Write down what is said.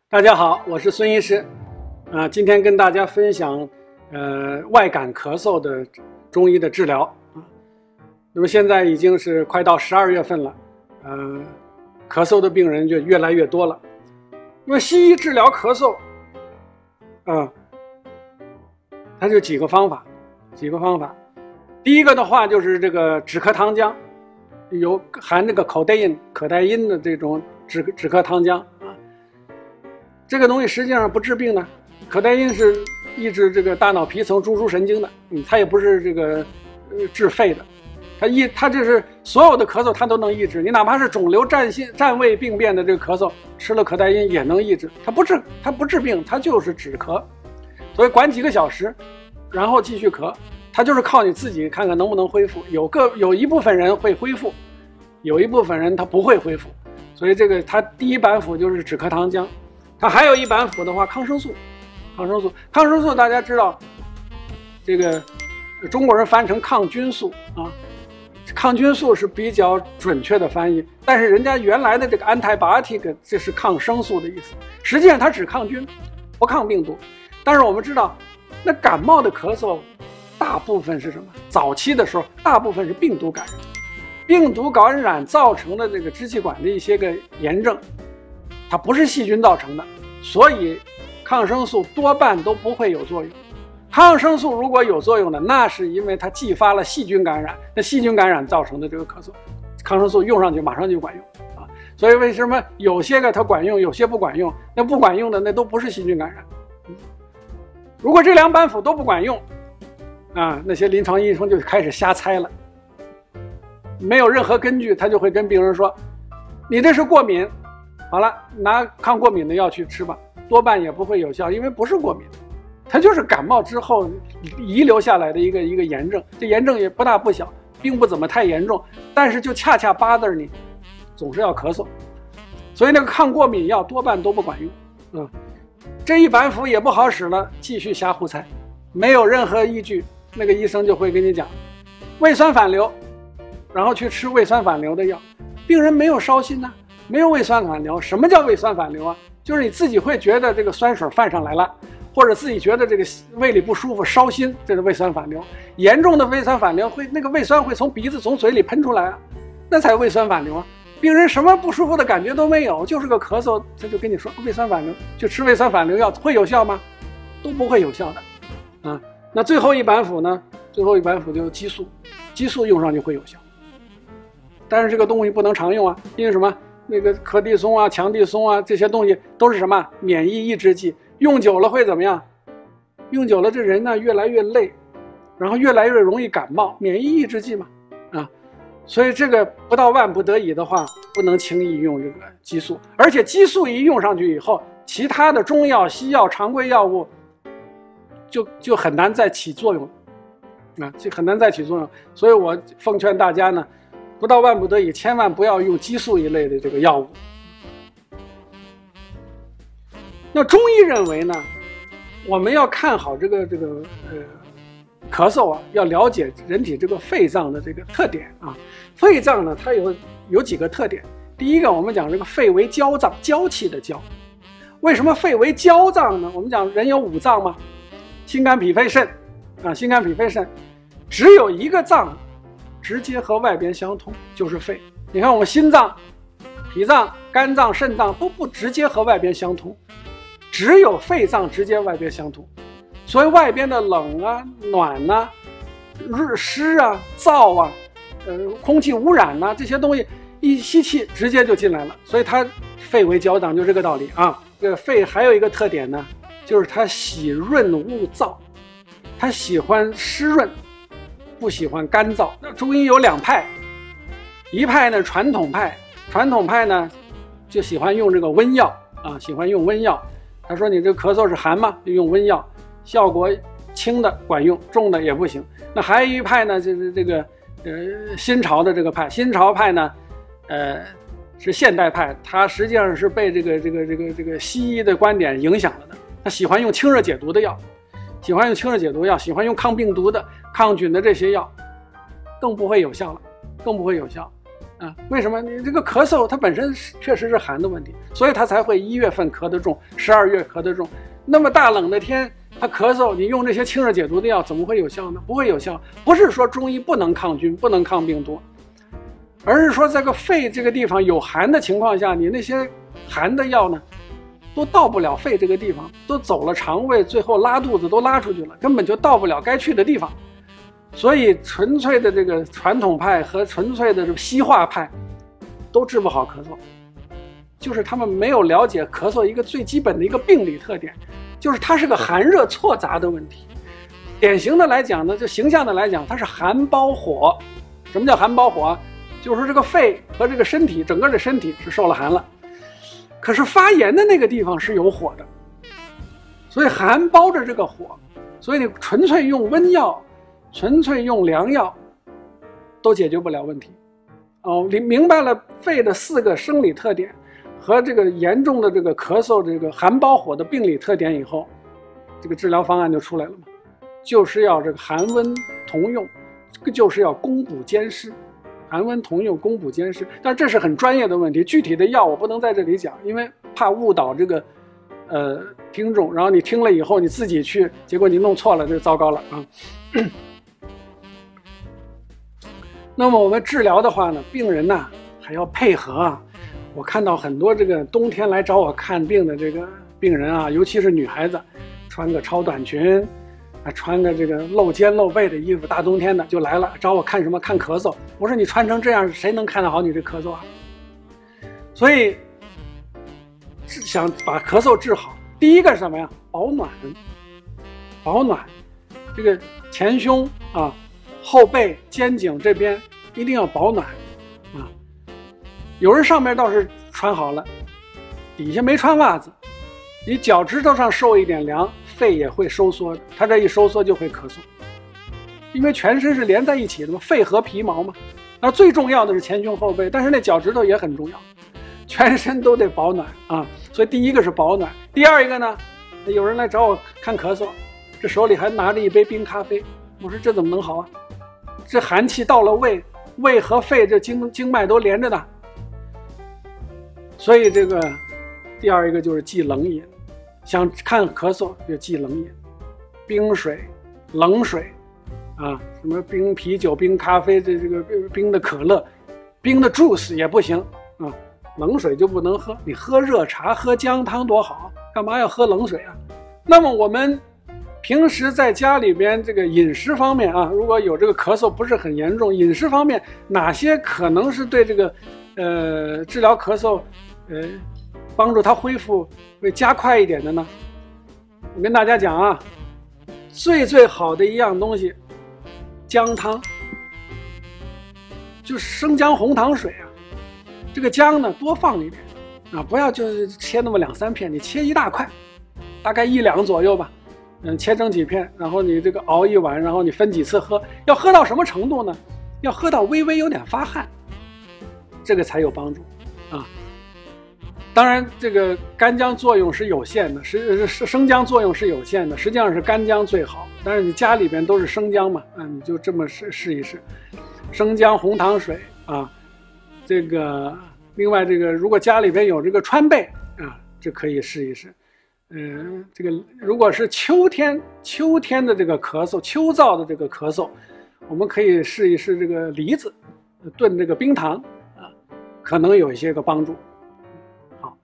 大家好，我是孙医师，今天跟大家分享外感咳嗽的中医的治疗啊。那么现在已经是快到12月份了，咳嗽的病人就越来越多了。那么西医治疗咳嗽，它就几个方法。第一个的话就是这个止咳糖浆，有含这个可待因的这种止咳糖浆啊。这个东西实际上不治病的，可待因是抑制这个大脑皮层中枢神经的，它也不是这个治肺的，它就是所有的咳嗽它都能抑制，你哪怕是肿瘤占位病变的这个咳嗽，吃了可待因也能抑制，它不治病，它就是止咳，所以管几个小时，然后继续咳，它就是靠你自己看看能不能恢复，有一部分人会恢复，有一部分人他不会恢复，所以这个它第一板斧就是止咳糖浆。它还有一板斧的话，抗生素大家知道，这个中国人翻成抗菌素啊，抗菌素是比较准确的翻译，但是人家原来的这个 antibiotic 这是抗生素的意思，实际上它只抗菌，不抗病毒。但是我们知道，那感冒的咳嗽大部分是什么？早期的时候，大部分是病毒感染，病毒感染造成的这个支气管的一些个炎症。它不是细菌造成的，所以抗生素多半都不会有作用。抗生素如果有作用的，那是因为它继发了细菌感染，那细菌感染造成的这个咳嗽，抗生素用上去马上就管用啊。所以为什么有些个它管用，有些不管用？那不管用的那都不是细菌感染。如果这两板斧都不管用啊，那些临床医生就开始瞎猜了，没有任何根据，他就会跟病人说：“你这是过敏。”好了，拿抗过敏的药去吃吧，多半也不会有效，因为不是过敏，它就是感冒之后遗留下来的一个炎症，这炎症也不大不小，并不怎么太严重，但是就恰恰bother你，总是要咳嗽，所以那个抗过敏药多半都不管用，这一板斧也不好使了，继续瞎胡猜，没有任何依据，那个医生就会跟你讲胃酸反流，然后去吃胃酸反流的药，病人没有烧心呐。没有胃酸反流，什么叫胃酸反流啊？就是你自己会觉得这个酸水泛上来了，或者自己觉得这个胃里不舒服、烧心，这是胃酸反流。严重的胃酸反流那个胃酸会从鼻子、从嘴里喷出来啊，那才胃酸反流啊。病人什么不舒服的感觉都没有，就是个咳嗽，他就跟你说胃酸反流，去吃胃酸反流药会有效吗？都不会有效的啊。那最后一板斧呢？最后一板斧就是激素，激素用上去会有效，但是这个东西不能常用啊，因为什么？那个可地松啊、强地松啊，这些东西都是什么免疫抑制剂，用久了会怎么样？用久了这人呢越来越累，然后越来越容易感冒，免疫抑制剂嘛，所以这个不到万不得已的话，不能轻易用这个激素，而且激素一用上去以后，其他的中药、西药、常规药物就很难再起作用了，就很难再起作用，所以我奉劝大家呢。不到万不得已，千万不要用激素一类的这个药物。那中医认为呢，我们要看好这个咳嗽啊，要了解人体这个肺脏的这个特点啊。肺脏呢，它有几个特点。第一个，我们讲这个肺为娇脏，娇气的娇。为什么肺为娇脏呢？我们讲人有5脏嘛，心肝脾肺肾啊，心肝脾肺肾，只有一个脏。直接和外边相通，就是肺。你看我们心脏、脾脏、肝脏、肾脏都不直接和外边相通，只有肺脏直接外边相通。所以外边的冷啊、暖啊、湿啊、燥啊、空气污染啊这些东西一吸气直接就进来了。所以它肺为娇脏，就这个道理啊。这个肺还有一个特点呢，就是它喜润恶燥，它喜欢湿润。不喜欢干燥。中医有2派，一派呢传统派呢就喜欢用这个温药啊，喜欢用温药。他说你这咳嗽是寒嘛，就用温药，效果轻的管用，重的也不行。那还有一派呢，就是这个新潮的这个派，新潮派呢，是现代派，它实际上是被这个西医的观点影响了的他喜欢用清热解毒的药，喜欢用清热解毒药，喜欢用抗病毒的、抗菌的这些药，更不会有效了，更不会有效。为什么？你这个咳嗽它本身确实是寒的问题，所以它才会1月份咳得重，12月咳得重。那么大冷的天，他咳嗽，你用这些清热解毒的药怎么会有效呢？不会有效。不是说中医不能抗菌、不能抗病毒，而是说这个肺这个地方有寒的情况下，你那些寒的药呢，都到不了肺这个地方，都走了肠胃，最后拉肚子都拉出去了，根本就到不了该去的地方。所以纯粹的这个传统派和纯粹的这个西化派都治不好咳嗽，就是他们没有了解咳嗽一个最基本的一个病理特点，就是它是个寒热错杂的问题。典型的来讲呢，就形象的来讲，它是寒包火。什么叫寒包火？就是说这个肺和这个身体，整个的身体是受了寒了，可是发炎的那个地方是有火的，所以寒包着这个火，所以你纯粹用温药，纯粹用凉药都解决不了问题。你明白了肺的4个生理特点和这个严重的这个咳嗽这个寒包火的病理特点以后，这个治疗方案就出来了嘛，就是要这个寒温同用，这个就是要攻补兼施，寒温同用，攻补兼施。但是这是很专业的问题，具体的药我不能在这里讲，因为怕误导这个听众，然后你听了以后你自己去，结果你弄错了就糟糕了啊。那么我们治疗的话呢，病人呢还要配合啊。我看到很多这个冬天来找我看病的这个病人啊，尤其是女孩子，穿个超短裙，穿个这个露肩露背的衣服，大冬天的就来了，找我看什么？看咳嗽。我说你穿成这样，谁能看得好你这咳嗽啊？所以想把咳嗽治好，第一个是什么呀？保暖，保暖。这个前胸啊、后背、肩颈这边一定要保暖啊。有人上面倒是穿好了，底下没穿袜子，你脚趾头上受一点凉，肺也会收缩的。它这一收缩就会咳嗽，因为全身是连在一起的嘛，肺和皮毛嘛。那最重要的是前胸后背，但是那脚趾头也很重要，全身都得保暖啊。所以第一个是保暖，第二一个呢，有人来找我看咳嗽，这手里还拿着一杯冰咖啡，我说这怎么能好啊？这寒气到了胃，胃和肺这经脉都连着的，所以这个第二一个就是忌冷饮，想看咳嗽就忌冷饮，冰水、冷水啊，什么冰啤酒、冰咖啡，这个冰的可乐、冰的 juice 也不行啊，冷水就不能喝。你喝热茶、喝姜汤多好，干嘛要喝冷水啊？那么我们平时在家里边这个饮食方面啊，如果有这个咳嗽不是很严重，饮食方面哪些可能是对这个治疗咳嗽帮助它恢复会加快一点的呢？我跟大家讲啊，最好的一样东西，姜汤，就是生姜红糖水啊。这个姜呢多放一点啊，不要就切那么2、3片，你切一大块，大概1两左右吧。切成几片，然后你这个熬一碗，然后你分几次喝。要喝到什么程度呢？要喝到微微有点发汗，这个才有帮助啊。当然，这个干姜作用是有限的，生姜作用是有限的，实际上是干姜最好。但是你家里边都是生姜嘛，你就这么试一试，生姜红糖水啊。这个另外这个如果家里边有这个川贝啊，这可以试一试。这个如果是秋天的这个咳嗽，秋燥的这个咳嗽，我们可以试一试这个梨子炖这个冰糖啊，可能有一些个帮助。好。